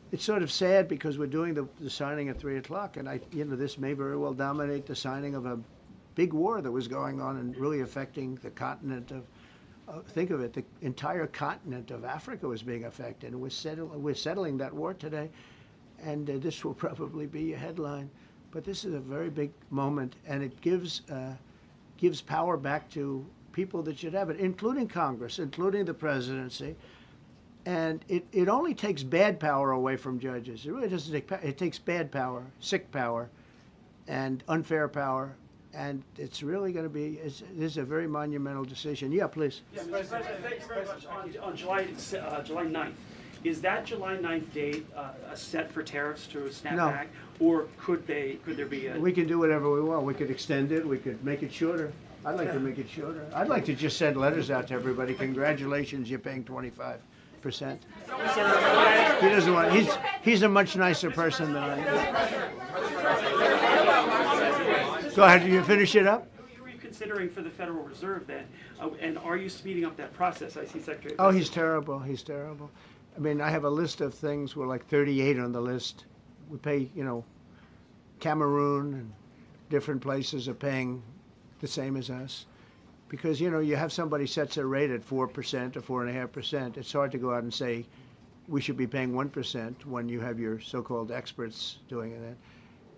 it's sort of sad because we're doing the signing at 3 o'clock, and this may very well dominate the signing of a big war that was going on and really affecting the continent of, think of it, the entire continent of Africa was being affected. And we're settling that war today, and this will probably be a headline. But this is a very big moment, and it gives power back to people that should have it, including Congress, including the presidency. And it only takes bad power away from judges. It really doesn't take power. It takes bad power, sick power, and unfair power. And it's really going to be, this is a very monumental decision. Yeah, please. Yes, President, thank you very much. On July 9th, is that July 9th date set for tariffs to snap back? Or could there be a... We can do whatever we want. We could extend it. We could make it shorter. I'd like to make it shorter. I'd like to just send letters out to everybody. Congratulations, you're paying 25%. He doesn't want. He's a much nicer person than I am. Go ahead. You finish it up. Were you considering for the Federal Reserve then? And are you speeding up that process? I see Secretary. Oh, he's terrible. He's terrible. I mean, I have a list of things. We're like 38 on the list. We pay, Cameroon and different places are paying the same as us. Because, you have somebody sets a rate at 4% or 4.5%. It's hard to go out and say we should be paying 1% when you have your so-called experts doing it.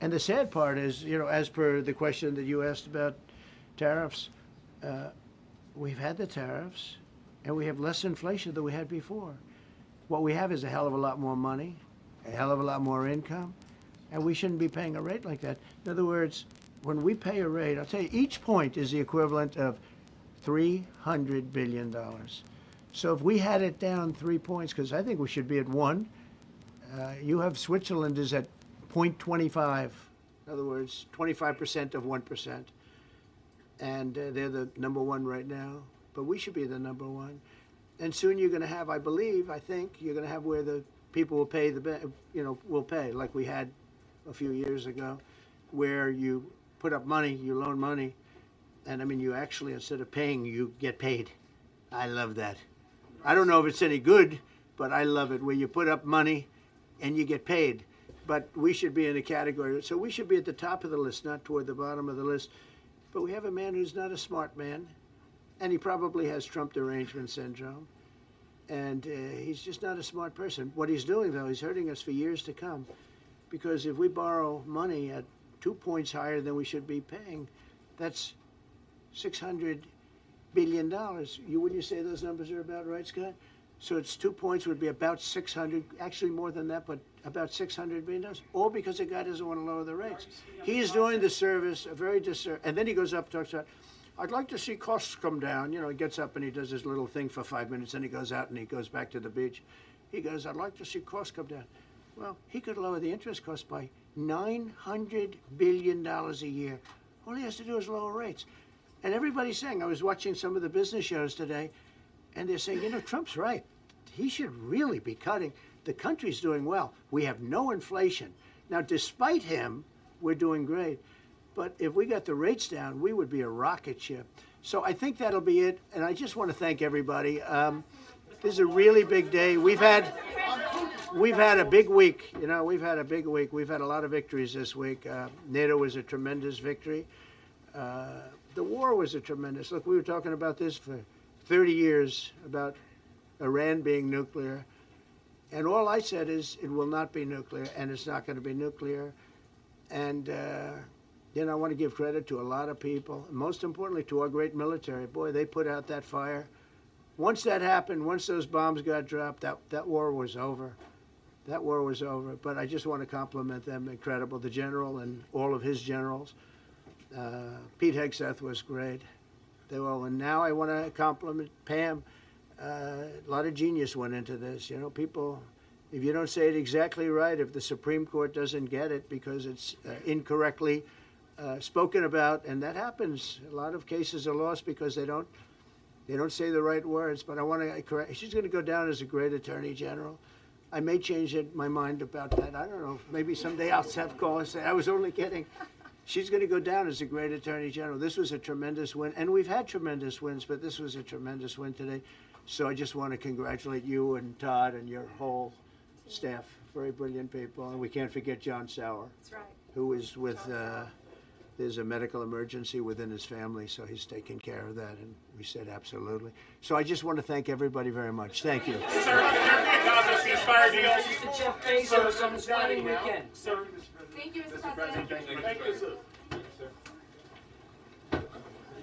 And the sad part is, as per the question that you asked about tariffs, we've had the tariffs and we have less inflation than we had before. What we have is a hell of a lot more money, a hell of a lot more income, and we shouldn't be paying a rate like that. In other words, when we pay a rate, I'll tell you, each point is the equivalent of $300 billion. So if we had it down 3 points, because I think we should be at 1, you have Switzerland is at 0.25. In other words, 25% of 1%. And they're the number 1 right now. But we should be the number 1. And soon you're going to have, I think, you're going to have where the people will pay will pay, like we had a few years ago, where you put up money, you loan money, and I mean, you actually, instead of paying, you get paid. I love that. I don't know if it's any good, but I love it, where you put up money and you get paid. But we should be in a category. So we should be at the top of the list, not toward the bottom of the list. But we have a man who's not a smart man, and he probably has Trump derangement syndrome. And he's just not a smart person. What he's doing, though, he's hurting us for years to come. Because if we borrow money at 2 points higher than we should be paying, that's $600 billion. Wouldn't you say those numbers are about right, Scott? So it's 2 points would be about 600, actually more than that, but about $600 billion, all because the guy doesn't want to lower the rates. He's doing the service, a very disservice, and then he goes up and talks about, I'd like to see costs come down. He gets up and he does his little thing for 5 minutes, then he goes out and he goes back to the beach. He goes, I'd like to see costs come down. Well, he could lower the interest cost by $900 billion a year. All he has to do is lower rates. And everybody's saying, I was watching some of the business shows today, and they're saying, Trump's right. He should really be cutting. The country's doing well. We have no inflation. Now, despite him, we're doing great. But if we got the rates down, we would be a rocket ship. So I think that'll be it. And I just want to thank everybody. This is a really big day. We've had a big week. We've had a big week. We've had a lot of victories this week. NATO was a tremendous victory. The war was a tremendous. Look, we were talking about this for 30 years, about Iran being nuclear. And all I said is it will not be nuclear, and it's not going to be nuclear. And You know, I want to give credit to a lot of people, and most importantly to our great military. Boy, they put out that fire. Once that happened, once those bombs got dropped, that war was over. That war was over. But I just want to compliment them. Incredible. The general and all of his generals. Pete Hegseth was great. They were all. And now I want to compliment Pam. A lot of genius went into this. You know, people, if you don't say it exactly right, if the Supreme Court doesn't get it because it's incorrectly spoken about, and that happens. A lot of cases are lost because they don't say the right words. But I want to correct. She's going to go down as a great attorney general. I may change my mind about that. I don't know. Maybe someday I'll have to call and say I was only kidding. She's going to go down as a great attorney general. This was a tremendous win, and we've had tremendous wins, but this was a tremendous win today. So I just want to congratulate you and Todd and your whole staff. Very brilliant people, and we can't forget John Sauer. That's right. Who is with. There's a medical emergency within his family, so he's taking care of that, and we said absolutely. So I just want to thank everybody very much. Thank you. Sir, Gaza ceasefire deal. This is the Jeff Bezos on his wedding weekend. Sir, Thank you, Mr. President. Thank you, sir.